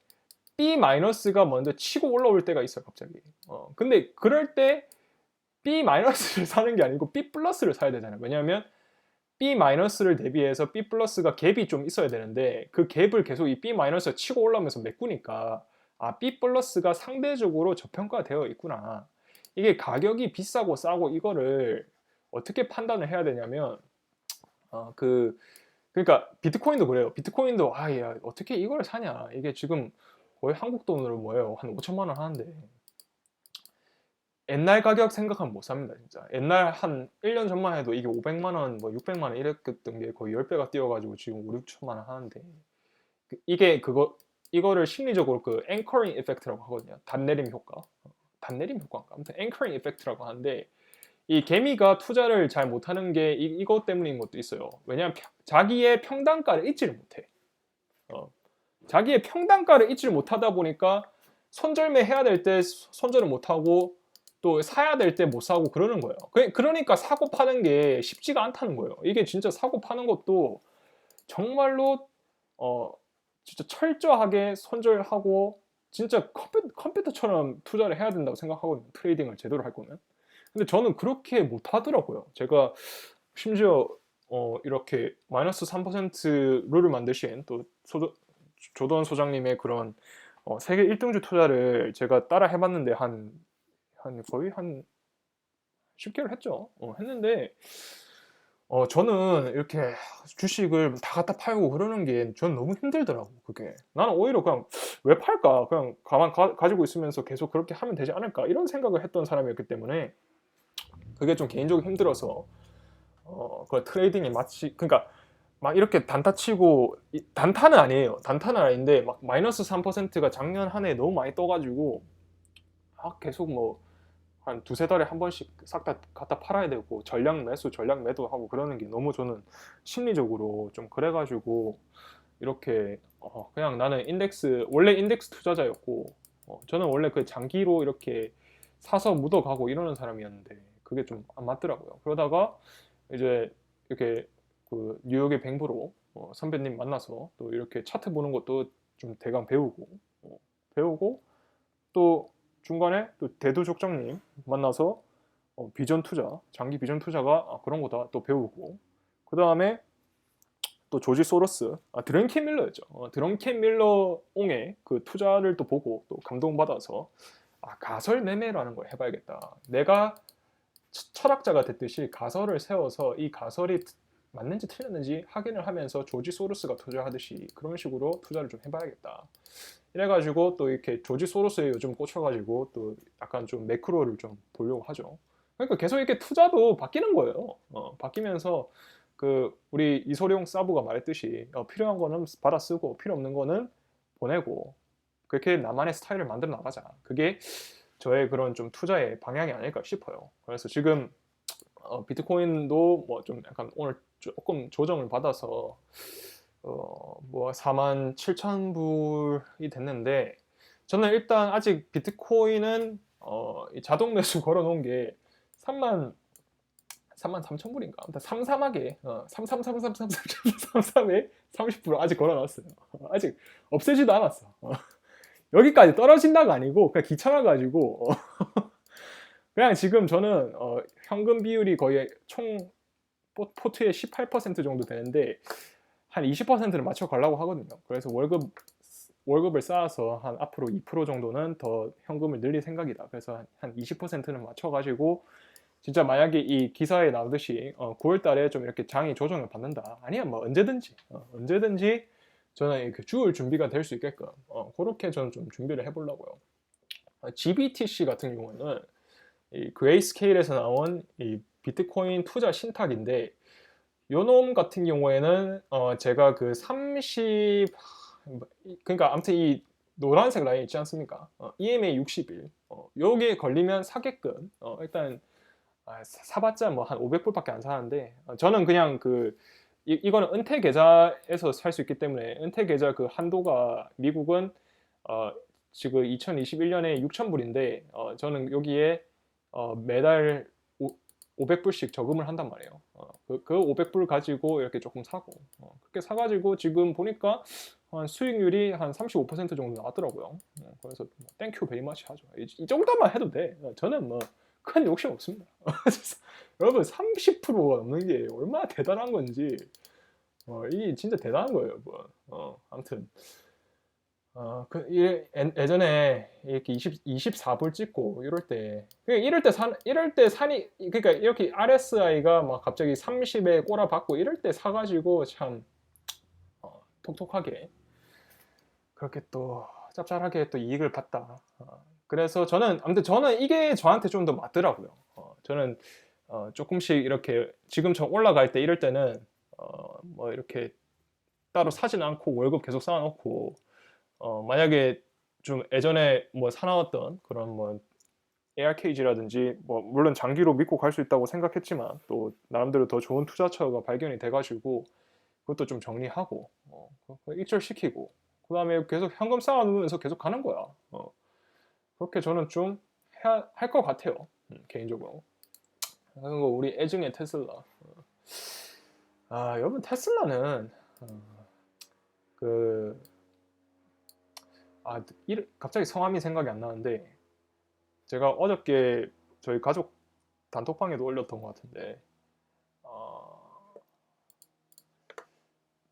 B 마이너스가 먼저 치고 올라올 때가 있어요, 갑자기. 근데 그럴 때 B 마이너스를 사는 게 아니고 B 플러스를 사야 되잖아요. 왜냐하면 B 마이너스를 대비해서 B 플러스가 갭이 좀 있어야 되는데, 그 갭을 계속 이 B 마이너스가 치고 올라오면서 메꾸니까 B 플러스가 상대적으로 저평가되어 있구나. 이게 가격이 비싸고 싸고 이거를 어떻게 판단을 해야 되냐면 그러니까 비트코인도 그래요. 비트코인도 야, 어떻게 이걸 사냐. 이게 지금 거의 한국 돈으로 뭐예요? 한 5천만 원 하는데. 옛날 가격 생각하면 못 삽니다, 진짜. 옛날 한 1년 전만 해도 이게 500만 원, 뭐 600만 원 이랬던 게 거의 10배가 뛰어가지고 지금 5, 6천만 원 하는데. 이게 그거 이거를 심리적으로 그 앵커링 이펙트라고 하거든요. 단내림 효과. 단내림 효과인가? 아무튼 앵커링 이펙트라고 하는데 이 개미가 투자를 잘 못하는 게 이것 때문인 것도 있어요. 왜냐하면 자기의 평단가를 잊지를 못해. 자기의 평단가를 잊지를 못하다 보니까 손절매 해야 될 때 손절을 못하고 또 사야 될 때 못 사고 그러는 거예요. 그러니까 사고 파는 게 쉽지가 않다는 거예요. 이게 진짜 사고 파는 것도 정말로 진짜 철저하게 손절하고 진짜 컴퓨터처럼 투자를 해야 된다고 생각하거든요. 트레이딩을 제대로 할 거면. 근데 저는 그렇게 못 하더라고요. 제가 심지어 이렇게 마이너스 3% 룰을 만드신 또 조던 소장님의 그런 세계 1등주 투자를 제가 따라 해봤는데 거의 한 10개월 했죠. 했는데 저는 이렇게 주식을 다 갖다 팔고 그러는 게 전 너무 힘들더라고. 그게 나는 오히려 그냥 왜 팔까, 그냥 가지고 있으면서 계속 그렇게 하면 되지 않을까 이런 생각을 했던 사람이었기 때문에 그게 좀 개인적으로 힘들어서 그 트레이딩이 마치 그러니까 막 이렇게 단타 치고 단타는 아니에요. 단타는 아닌데 막 마이너스 3%가 작년 한 해 너무 많이 떠가지고 계속 뭐 한 두세 달에 한 번씩 싹 다 갖다 팔아야 되고 전량 매수 전량 매도하고 그러는 게 너무 저는 심리적으로 좀 그래가지고 이렇게 그냥 나는 원래 인덱스 투자자였고 저는 원래 그 장기로 이렇게 사서 묻어가고 이러는 사람이었는데 그게 좀 안 맞더라고요. 그러다가 이제 이렇게 그 뉴욕의 뱅브로 선배님 만나서 또 이렇게 차트 보는 것도 좀 대강 배우고 또 중간에 또 대두족장님 만나서 비전 투자, 장기 비전 투자가 그런 거다 또 배우고 그 다음에 또 조지 소로스, 드렁켄 밀러였죠. 드렁켄 밀러 옹의 그 투자를 또 보고 또 감동받아서 가설 매매라는 걸 해봐야겠다. 내가 철학자가 됐듯이 가설을 세워서 이 가설이 맞는지 틀렸는지 확인을 하면서 조지 소로스가 투자하듯이 그런 식으로 투자를 좀 해봐야겠다. 이래가지고 또 이렇게 조지 소로스에 요즘 꽂혀가지고 또 약간 좀 매크로를 좀 보려고 하죠. 그러니까 계속 이렇게 투자도 바뀌는 거예요. 바뀌면서 그 우리 이소룡 사부가 말했듯이 필요한 거는 받아 쓰고 필요 없는 거는 보내고 그렇게 나만의 스타일을 만들어 나가자. 그게 저의 그런 좀 투자의 방향이 아닐까 싶어요. 그래서 지금 비트코인도 뭐 좀 약간 오늘 조금 조정을 받아서 뭐 47,000불이 됐는데 저는 일단 아직 비트코인은 자동 매수 걸어 놓은 게 33,000불인가? 아무튼 삼삼하게 33333333에 30% 아직 걸어 놨어요. 아직 없애지도 않았어. 여기까지 떨어진다가 아니고 그냥 귀찮아가지고 그냥 지금 저는 현금 비율이 거의 총 포트의 18% 정도 되는데 한 20%를 맞춰 가려고 하거든요. 그래서 월급을 쌓아서 한 앞으로 2% 정도는 더 현금을 늘릴 생각이다. 그래서 한 20%는 맞춰가지고 진짜 만약에 이 기사에 나오듯이 9월 달에 좀 이렇게 장이 조정을 받는다. 아니야 뭐 언제든지 저는 이렇게 주을 준비가 될 수 있게끔 그렇게 저는 좀 준비를 해보려고요. GBTC 같은 경우는 이 그레이스케일에서 나온 이 비트코인 투자 신탁인데 요놈 같은 경우에는 제가 그 30 그러니까 아무튼 이 노란색 라인 있지 않습니까? EMA 60일 요게 걸리면 사게끔 일단 사봤자 뭐 한 500불밖에 안 사는데 저는 그냥 이거는 은퇴 계좌에서 살 수 있기 때문에 은퇴 계좌 그 한도가 미국은 지금 2021년에 6,000불인데 저는 여기에 매달 500불씩 저금을 한단 말이에요. 그 500불 가지고 이렇게 조금 사고 그렇게 사가지고 지금 보니까 수익률이 한 35% 정도 나왔더라고요. 그래서 땡큐 베리 마치 하죠. 이 정도만 해도 돼. 저는 뭐 큰 욕심 없습니다. 여러분 30%가 넘는 게 얼마나 대단한 건지 이게 진짜 대단한 거예요, 여러분. 아무튼 예전에 이렇게 24불 찍고 이럴 때 산이 그러니까 이렇게 RSI가 막 갑자기 30에 꼬라박고 이럴 때 사가지고 참 톡톡하게 그렇게 또 짭짤하게 또 이익을 봤다. 그래서 아무튼 저는 이게 저한테 좀 더 맞더라고요. 저는 조금씩 이렇게 지금처럼 올라갈 때 이럴 때는 뭐 이렇게 따로 사진 않고 월급 계속 쌓아놓고 만약에 좀 예전에 뭐 사나웠던 그런 뭐 ARKG라든지 뭐 물론 장기로 믿고 갈 수 있다고 생각했지만 또 나름대로 더 좋은 투자처가 발견이 돼가지고 그것도 좀 정리하고 그거 익절시키고 그다음에 계속 현금 쌓아놓으면서 계속 가는 거야. 그렇게 저는 좀 해야 할 것 같아요. 개인적으로. 그리고 우리 애증의 테슬라. 여러분 테슬라는 그 갑자기 성함이 생각이 안 나는데 제가 어저께 저희 가족 단톡방에도 올렸던 것 같은데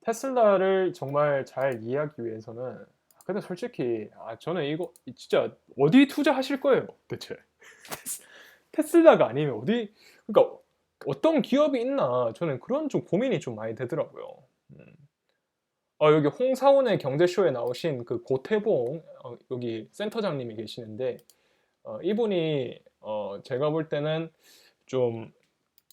테슬라를 정말 잘 이해하기 위해서는 근데 솔직히 저는 이거 진짜 어디 투자하실 거예요 대체 테슬라가 아니면 어디 그러니까 어떤 기업이 있나 저는 그런 좀 고민이 좀 많이 되더라고요. 여기 홍사원의 경제쇼에 나오신 그 고태봉 여기 센터장님이 계시는데 이분이 제가 볼 때는 좀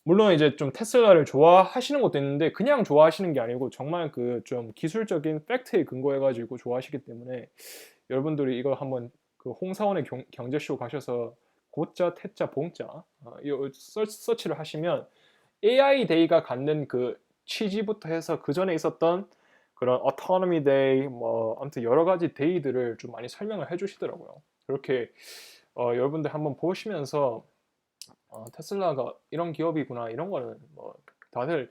물론 이제 좀 테슬라를 좋아하시는 것도 있는데 그냥 좋아하시는 게 아니고 정말 그 좀 기술적인 팩트에 근거해가지고 좋아하시기 때문에 여러분들이 이거 한번 그 홍사원의 경제쇼 가셔서 고자, 태자, 봉자 이 서치를 하시면 AI 데이가 갖는 그 취지부터 해서 그 전에 있었던 그런 autonomy day 뭐 아무튼 여러 가지 데이들을 좀 많이 설명을 해주시더라고요. 그렇게 여러분들 한번 보시면서 테슬라가 이런 기업이구나 이런 거는 뭐 다들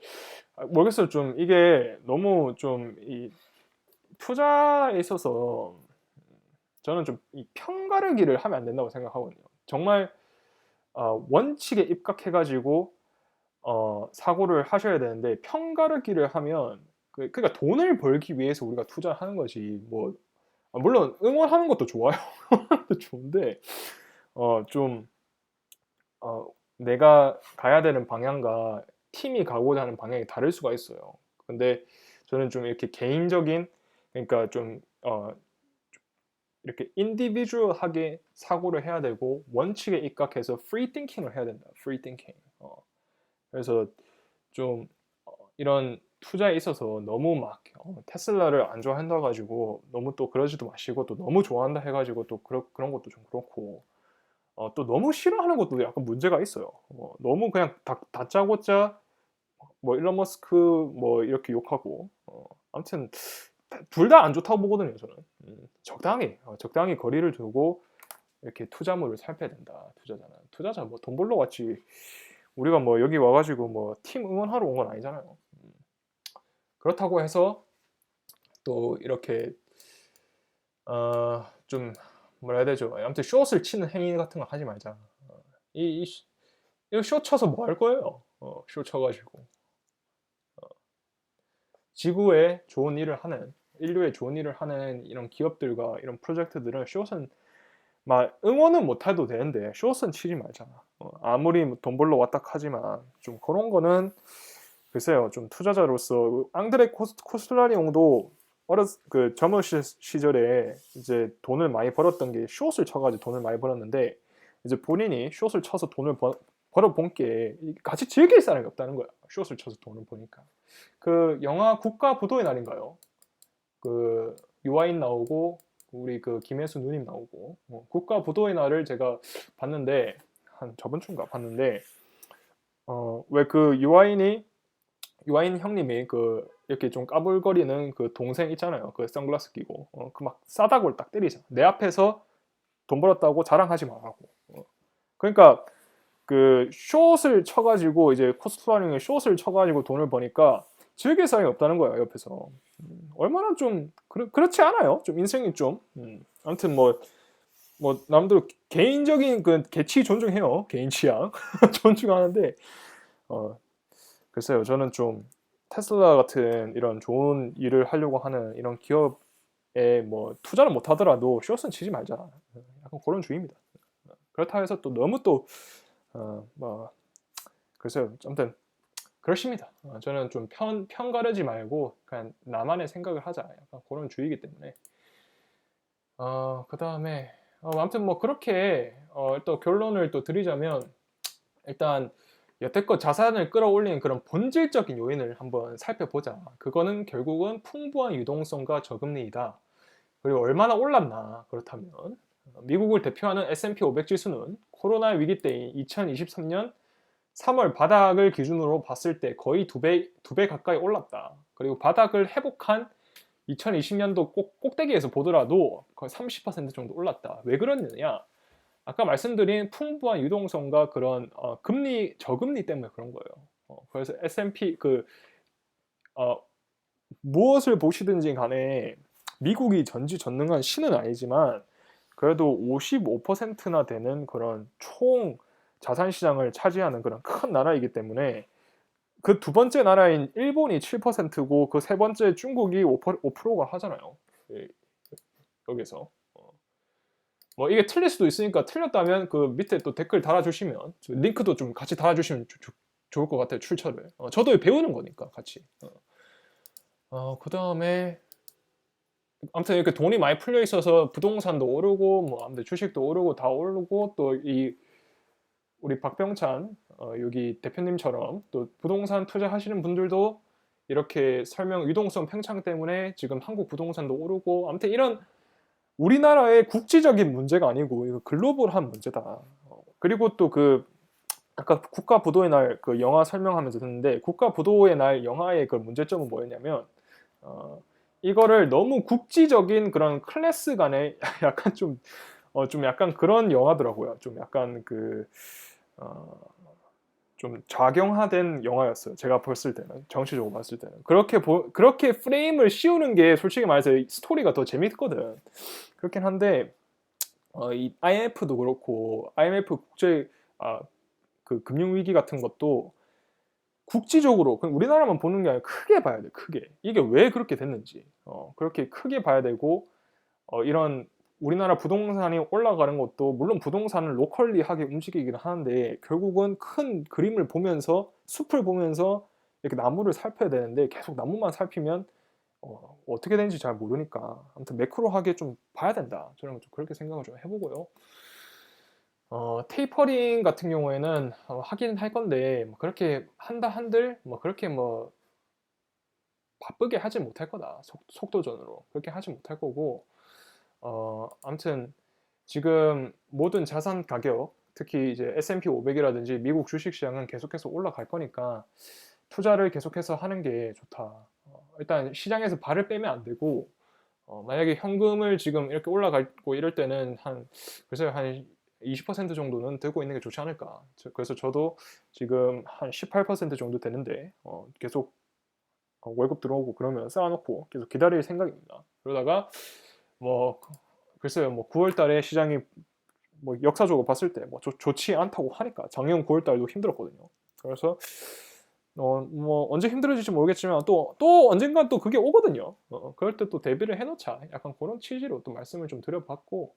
모르겠어요. 좀 이게 너무 좀 이 투자에 있어서 저는 좀 이 편가르기를 하면 안 된다고 생각하거든요. 정말 원칙에 입각해가지고 사고를 하셔야 되는데 편가르기를 하면 그러니까 돈을 벌기 위해서 우리가 투자하는 거지 뭐 물론 응원하는 것도 좋아요. 좋은데 좀 내가 가야 되는 방향과 팀이 가고자 하는 방향이 다를 수가 있어요. 근데 저는 좀 이렇게 개인적인 그러니까 좀 이렇게 인디비주얼하게 사고를 해야 되고 원칙에 입각해서 프리 띵킹을 해야 된다. 프리 띵킹. 그래서 좀 이런 투자에 있어서 너무 막 테슬라를 안 좋아한다 가지고 너무 또 그러지도 마시고 또 너무 좋아한다 해가지고 또 그런 것도 좀 그렇고 또 너무 싫어하는 것도 약간 문제가 있어요. 너무 그냥 다짜고짜 뭐 일론 머스크 뭐 이렇게 욕하고 아무튼 둘 다 안 좋다고 보거든요 저는. 적당히 거리를 두고 이렇게 투자물을 살펴야 된다. 투자자 뭐 돈 벌러 왔지 우리가 뭐 여기 와가지고 뭐 팀 응원하러 온 건 아니잖아요. 그렇다고 해서 또 이렇게 좀 뭐라 해야 되죠? 아무튼 숏을 치는 행위 같은 거 하지 말자. 이거 숏 쳐서 뭐 할 거예요? 숏 쳐가지고 지구에 좋은 일을 하는 인류에 좋은 일을 하는 이런 기업들과 이런 프로젝트들은 숏은 막 응원은 못 해도 되는데 숏은 치지 말잖아. 아무리 돈 벌러 왔다 하지만 좀 그런 거는 글쎄요 좀 투자자로서 앙드레 코스트라리옹도 그 젊은 시절에 이제 돈을 많이 벌었던 게 숏을 쳐가지고 돈을 많이 벌었는데 이제 본인이 숏을 쳐서 돈을 벌어본 게 같이 즐길 사람이 없다는 거야. 숏을 쳐서 돈을 버니까. 그 영화 국가부도의 날인가요? 그 유아인 나오고 우리 그 김혜수 누님 나오고 국가부도의 날을 제가 봤는데 한 저번 주인가 봤는데 왜 그 유아인 형님이 그 이렇게 좀 까불거리는 그 동생 있잖아요. 그 선글라스 끼고 그 막 싸다구를 딱 때리잖아. 내 앞에서 돈 벌었다고 자랑하지 말라고. 그러니까 그 숏을 쳐가지고 이제 코스프라링에 숏을 쳐가지고 돈을 버니까 즐길 사람이 없다는 거야 옆에서. 얼마나 좀 그렇지 않아요? 좀 인생이 좀 아무튼 뭐 남들 개인적인 그 개취 존중해요. 개인 취향 존중하는데 글쎄요 저는 좀 테슬라 같은 이런 좋은 일을 하려고 하는 이런 기업에 뭐 투자를 못 하더라도 숏은 치지 말자. 약간 그런 주의입니다. 그렇다 해서 또 너무 또 뭐 글쎄요 아무튼 그렇습니다. 저는 좀 편가르지 말고 그냥 나만의 생각을 하자. 약간 그런 주의이기 때문에 그 다음에 아무튼 뭐 그렇게 또 결론을 또 드리자면 일단 여태껏 자산을 끌어올리는 그런 본질적인 요인을 한번 살펴보자. 그거는 결국은 풍부한 유동성과 저금리이다. 그리고 얼마나 올랐나. 그렇다면 미국을 대표하는 S&P 500 지수는 코로나 위기 때인 2023년 3월 바닥을 기준으로 봤을 때 거의 두 배 가까이 올랐다. 그리고 바닥을 회복한 2020년도 꼭대기에서 보더라도 거의 30% 정도 올랐다. 왜 그러느냐? 아까 말씀드린 풍부한 유동성과 그런 금리 저금리 때문에 그런 거예요. 그래서 S&P 어, 무엇을 보시든지 간에 미국이 전지전능한 신은 아니지만 그래도 55%나 되는 그런 총 자산 시장을 차지하는 그런 큰 나라이기 때문에 그 두 번째 나라인 일본이 7%고 그 세 번째 중국이 5%가 하잖아요. 예, 여기서. 뭐 이게 틀릴 수도 있으니까 틀렸다면 그 밑에 또 댓글 달아주시면 링크도 좀 같이 달아주시면 좋을 것 같아요. 출처를. 저도 배우는 거니까 같이. 그 다음에 아무튼 이렇게 돈이 많이 풀려 있어서 부동산도 오르고 뭐 아무튼 주식도 오르고 다 오르고 또 이 우리 박병찬 여기 대표님처럼 또 부동산 투자하시는 분들도 이렇게 설명 유동성 팽창 때문에 지금 한국 부동산도 오르고 아무튼 이런 우리나라의 국지적인 문제가 아니고 이거 글로벌한 문제다. 그리고 또 그 아까 국가 부도의 날 그 영화 설명하면서 듣는데 국가 부도의 날 영화의 그 문제점은 뭐였냐면 이거를 너무 국지적인 그런 클래스 간의 약간 좀 약간 그런 영화더라고요. 좀 약간 어, 좀 좌경화된 영화였어요. 제가 봤을 때는 정치적으로 봤을 때는 그렇게 프레임을 씌우는 게 솔직히 말해서 스토리가 더 재밌거든. 그렇긴 한데 이 IMF도 그렇고 IMF 국제 그 금융 위기 같은 것도 국지적으로 그냥 우리나라만 보는 게 아니라 크게 봐야 돼. 크게 이게 왜 그렇게 됐는지 그렇게 크게 봐야 되고 이런 우리나라 부동산이 올라가는 것도 물론 부동산을 로컬리하게 움직이긴 하는데 결국은 큰 그림을 보면서 숲을 보면서 이렇게 나무를 살펴야 되는데 계속 나무만 살피면 어떻게 되는지 잘 모르니까 아무튼 매크로하게 좀 봐야 된다. 저는 좀 그렇게 생각을 좀 해보고요. 테이퍼링 같은 경우에는 하긴 할 건데 뭐 그렇게 한다 한들 뭐 그렇게 뭐 바쁘게 하지 못할 거다. 속도전으로 그렇게 하지 못할 거고 아무튼 지금 모든 자산 가격, 특히 이제 S&P 500이라든지 미국 주식 시장은 계속해서 올라갈 거니까 투자를 계속해서 하는 게 좋다. 일단 시장에서 발을 빼면 안 되고 만약에 현금을 지금 이렇게 올라가고 이럴 때는 글쎄요 한 20% 정도는 들고 있는 게 좋지 않을까. 그래서 저도 지금 한 18% 정도 되는데 계속 월급 들어오고 그러면 쌓아놓고 계속 기다릴 생각입니다. 그러다가 뭐 글쎄요 뭐 9월 달에 시장이 뭐 역사적으로 봤을 때 뭐 좋지 않다고 하니까 작년 9월 달도 힘들었거든요. 그래서 뭐 언제 힘들어질지 모르겠지만 또 언젠간 또 그게 오거든요. 그럴 때 또 대비를 해놓자. 약간 그런 취지로 또 말씀을 좀 드려봤고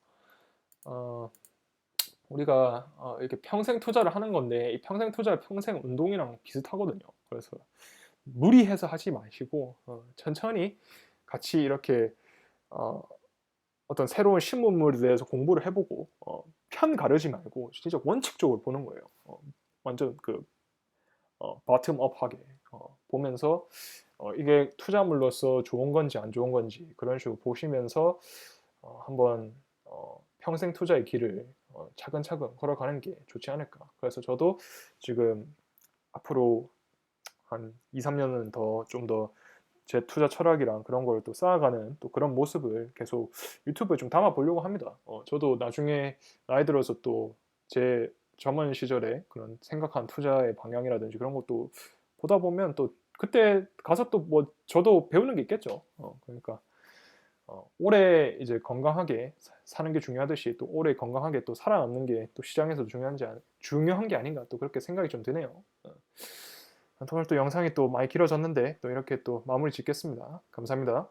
우리가 이렇게 평생 투자를 하는 건데 이 평생 투자를 평생 운동이랑 비슷하거든요. 그래서 무리해서 하지 마시고 천천히 같이 이렇게 어떤 새로운 신문물에 대해서 공부를 해보고 편 가르지 말고 진짜 원칙적으로 보는 거예요. 완전 바텀업하게 보면서 이게 투자물로서 좋은 건지 안 좋은 건지 그런 식으로 보시면서 한번 평생 투자의 길을 차근차근 걸어가는 게 좋지 않을까. 그래서 저도 지금 앞으로 한 2, 3년은 더 좀 더 제 투자 철학이랑 그런 걸 또 쌓아가는 또 그런 모습을 계속 유튜브에 좀 담아 보려고 합니다. 저도 나중에 나이 들어서 또 제 젊은 시절에 그런 생각한 투자의 방향이라든지 그런 것도 보다 보면 또 그때 가서 또 뭐 저도 배우는 게 있겠죠. 그러니까 오래 이제 건강하게 사는 게 중요하듯이 또 오래 건강하게 또 살아남는 게 또 시장에서 중요한 게 아닌가 또 그렇게 생각이 좀 드네요. 오늘 또 영상이 또 많이 길어졌는데 또 이렇게 또 마무리 짓겠습니다. 감사합니다.